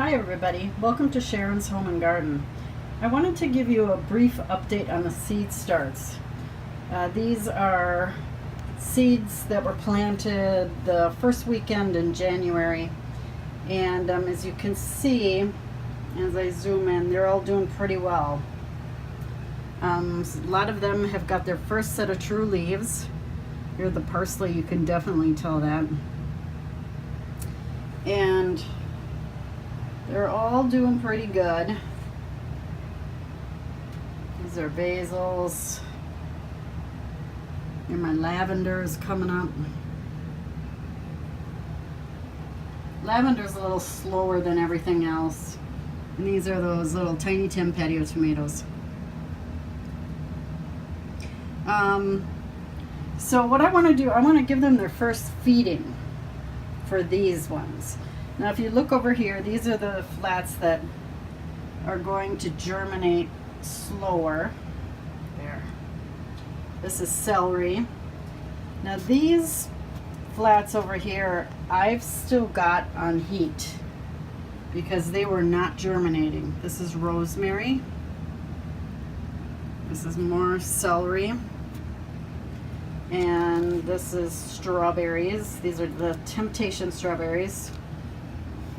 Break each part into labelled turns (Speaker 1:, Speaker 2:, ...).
Speaker 1: Hi everybody, welcome to Sharon's Home and Garden. I wanted to give you a brief update on the seed starts. These are seeds that were planted the first weekend in January, and as you can see, as I zoom in, they're all doing pretty well. A lot of them have got their first set of true leaves. Here's the parsley, you can definitely tell that. And they're all doing pretty good. These are basils. Here my lavender is coming up. Lavender's a little slower than everything else. And these are those little tiny Tim patio tomatoes. So what I want to do, I want to give them their first feeding for these ones. Now if you look over here, these are the flats that are going to germinate slower. There. This is celery. Now these flats over here, I've still got on heat because they were not germinating. This is rosemary. This is more celery. And this is strawberries. These are the Temptation strawberries.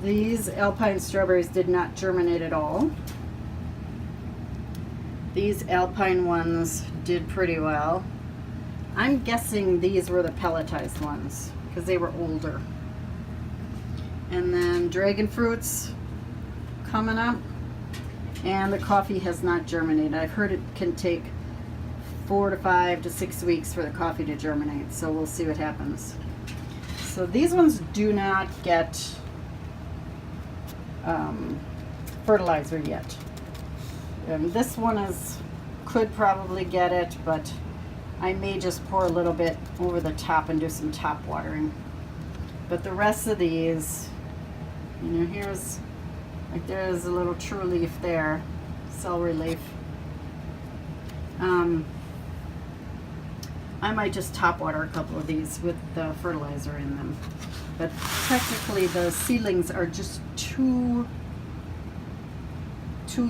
Speaker 1: These alpine strawberries did not germinate at all. These alpine ones did pretty well. I'm guessing these were the pelletized ones because they were older. And then dragon fruits coming up. And the coffee has not germinated. I've heard it can take 4 to 5 to 6 weeks for the coffee to germinate, so we'll see what happens. So these ones do not get fertilizer yet. And this one could probably get it, but I may just pour a little bit over the top and do some top watering. But the rest of these, you know, there's a little true leaf there, celery leaf. I might just top water a couple of these with the fertilizer in them. But technically the seedlings are just too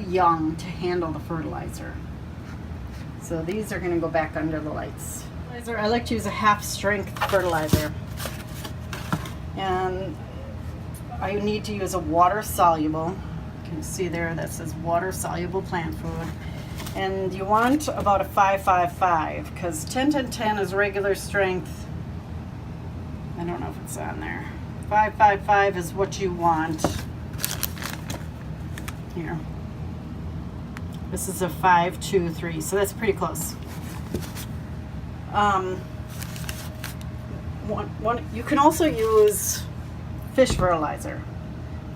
Speaker 1: young to handle the fertilizer. So these are going to go back under the lights. I like to use a half strength fertilizer. And I need to use a water soluble. You can see there that says water soluble plant food. And you want about a 5-5-5 because 10-10-10 is regular strength. I don't know if it's on there. 5-5-5 is what you want. Here. This is a 5-2-3, so that's pretty close. You can also use fish fertilizer.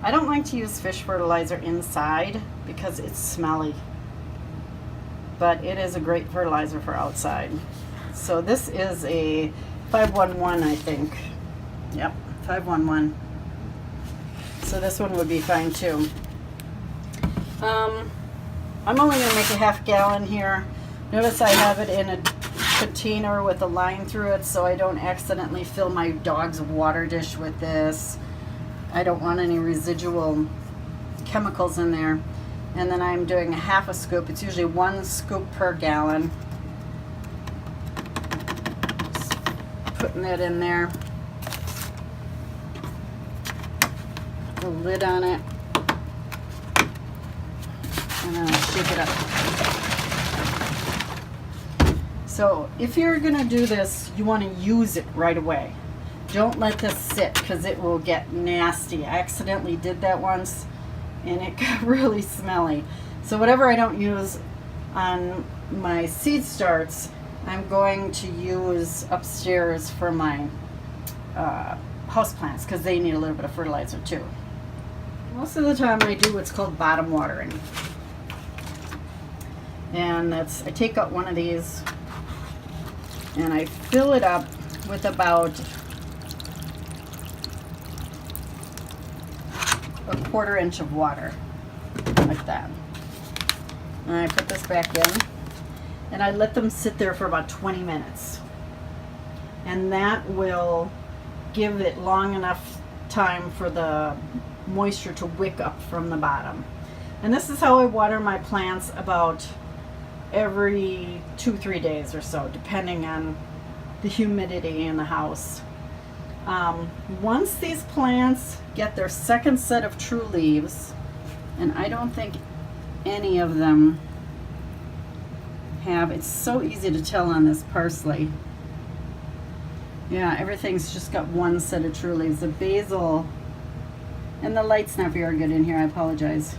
Speaker 1: I don't like to use fish fertilizer inside because it's smelly. But it is a great fertilizer for outside. So this is a 511, I think. Yep, 511. So this one would be fine too. I'm only going to make a half gallon here. Notice I have it in a container with a line through it so I don't accidentally fill my dog's water dish with this. I don't want any residual chemicals in there. And then I'm doing a half a scoop. It's usually 1 scoop per gallon. Just putting that in there. The lid on it. And then I'll shake it up. So if you're gonna do this, you wanna use it right away. Don't let this sit because it will get nasty. I accidentally did that once and it got really smelly. So whatever I don't use on my seed starts, I'm going to use upstairs for my houseplants because they need a little bit of fertilizer too. Most of the time I do what's called bottom watering. And I take out one of these and I fill it up with about a 1/4 inch of water, like that. And I put this back in, and I let them sit there for about 20 minutes. And that will give it long enough time for the moisture to wick up from the bottom. And this is how I water my plants, about every 2-3 days or so, depending on the humidity in the house. Once these plants get their second set of true leaves, and I don't think any of them have, it's so easy to tell on this parsley. Yeah, everything's just got one set of true leaves. The basil, and the light's not very good in here, I apologize.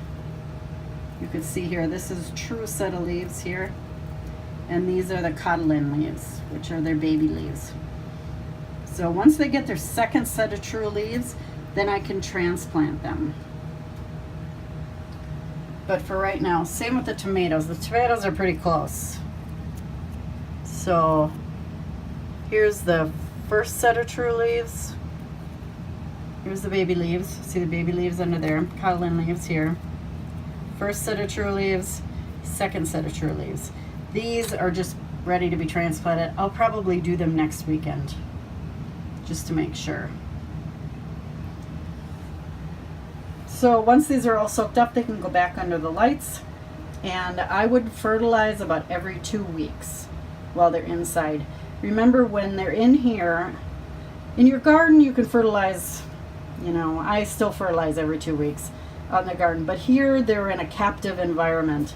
Speaker 1: You can see here, this is a true set of leaves here. And these are the codlin leaves, which are their baby leaves. So once they get their second set of true leaves, then I can transplant them. But for right now, same with the tomatoes. The tomatoes are pretty close. So here's the first set of true leaves. Here's the baby leaves. See the baby leaves under there? Codlin leaves here. First set of true leaves, second set of true leaves. These are just ready to be transplanted. I'll probably do them next weekend, just to make sure. So once these are all soaked up, they can go back under the lights, and I would fertilize about every 2 weeks while they're inside. Remember, when they're in here, in your garden you can fertilize, you know, I still fertilize every 2 weeks on the garden, but here they're in a captive environment,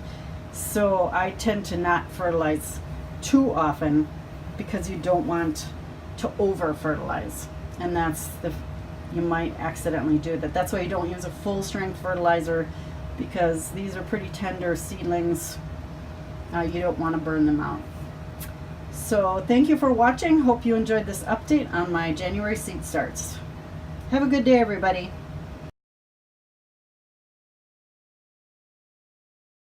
Speaker 1: so I tend to not fertilize too often because you don't want to over fertilize, and you might accidentally do that. That's why you don't use a full strength fertilizer, because these are pretty tender seedlings. You don't want to burn them out. So thank you for watching. Hope you enjoyed this update on my January seed starts. Have a good day, everybody.